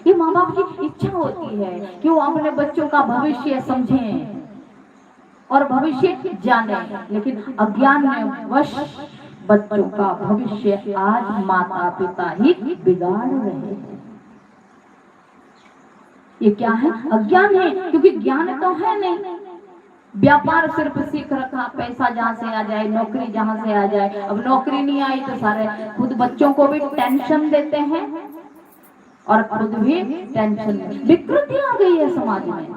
ये माँ बाप की इच्छा होती है कि वो अपने बच्चों का भविष्य समझें और भविष्य जाने, लेकिन अज्ञान में वश बच्चों का भविष्य आज माता पिता ही बिगाड़ रहे हैं। ये क्या है? अज्ञान है, क्योंकि ज्ञान तो है नहीं। व्यापार सिर्फ सीख रखा, पैसा जहाँ से आ जाए, नौकरी जहाँ से आ जाए। अब नौकरी नहीं आई तो सारे खुद बच्चों को भी टेंशन देते हैं और खुद भी टेंशन में। विकृति आ गई है समाज में।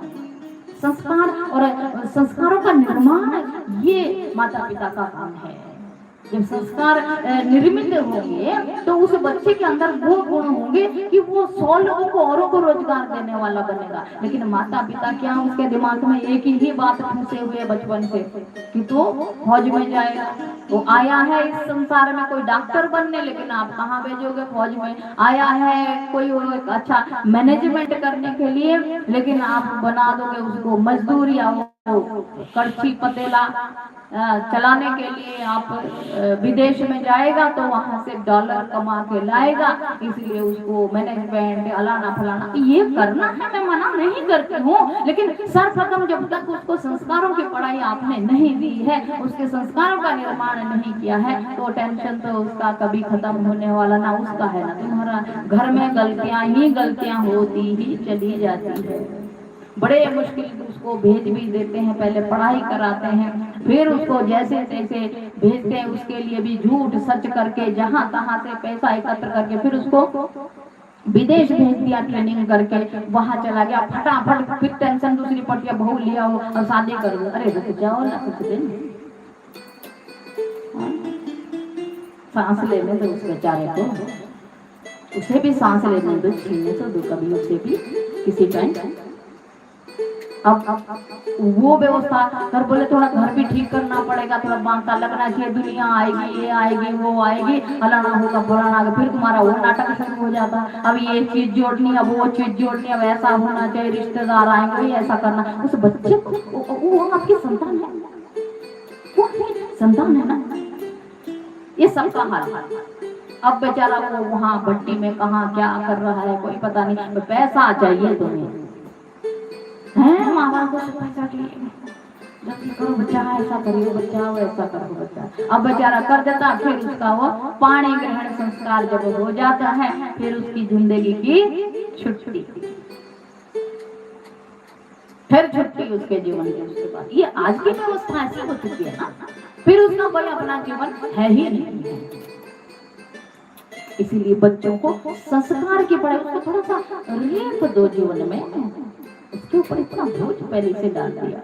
संस्कार और संस्कारों का निर्माण ये माता पिता का काम है। जब संस्कार निर्मित होंगे तो उस बच्चे के अंदर वो गुण होंगे कि वो 100 लोगों को, औरों को रोजगार देने वाला बनेगा। लेकिन माता पिता क्या, उसके दिमाग में एक ही बात फंसे हुए बचपन से कि तो फौज में जाएगा। वो आया है इस संसार में कोई डॉक्टर बनने, लेकिन आप कहाँ भेजोगे फौज में? आया है कोई अच्छा मैनेजमेंट करने के लिए, लेकिन आप बना दोगे उसको मजदूर या कड़छी पतेला चलाने के लिए। आप विदेश में जाएगा तो वहां से डॉलर कमा के लाएगा, इसलिए उसको मैनेजमेंट अलाना फलाना ये करना है। मैं मना नहीं करती हूँ, लेकिन सर्वप्रथम जब तक उसको संस्कारों की पढ़ाई आपने नहीं दी है, उसके संस्कारों का निर्माण नहीं किया है, तो टेंशन तो उसका कभी खत्म होने वाला ना उसका है ना तुम्हारा। घर में गलतियां ही गलतियां होती ही चली जाती है। बड़े मुश्किल से उसको भेज भी देते हैं, पहले पढ़ाई कराते हैं, फिर उसको जैसे तैसे भेजते हैं। उसके लिए भी झूठ सच करके जहां तहां से पैसा एकत्र करके फिर उसको विदेश भेज दिया ट्रेनिंग करके, वहां चला गया फटाफट। फिर टेंशन दूसरी पड़ती है, बहू लिया हो और शादी कर दो। अरे रुक जाओ ना कुछ दिन, सांस लेने दो उस बेचारे को, उसे भी सांस लेने दो, छीनने तो दो कभी उसे भी किसी टाइम। अब वो व्यवस्था कर बोले थोड़ा घर भी ठीक करना पड़ेगा, थोड़ा बांका लगना चाहिए, दुनिया आएगी, ये आएगी, वो आएगी, फलाना होगा फलाना आएगा, फिर तुम्हारा वो नाटक शुरू हो जाता। अब ये चीज जोड़नी, अब वो चीज जोड़नी, अब ऐसा होना चाहिए, रिश्तेदार आएंगे, ऐसा करना। उस बच्चे को वो आपकी संतान है, वो संतान है ना, ये सबका हाल है। अब बेचारा वो वहाँ भट्टी में कहाँ क्या कर रहा है कोई पता नहीं, पैसा चाहिए तुम्हें है, माँ बाप को पैसा चाहिए, जल्दी करो बच्चा, ऐसा करियो बच्चा, ऐसा करो बच्चा। अब बेचारा कर देता, फिर उसका वो पाणी ग्रहण संस्कार जब हो जाता है, फिर उसकी जिंदगी की छुट्टी, फिर छुट्टी उसके जीवन की। उसके बाद ये आज की व्यवस्था ऐसी हो चुकी है ना, फिर उसका कोई अपना जीवन है ही नहीं। इसीलिए बच्चों को संस्कार की पढ़ाई, उसको थोड़ा सा रेप दो जीवन में, उसके ऊपर इतना बोझ पहले से डाल दिया।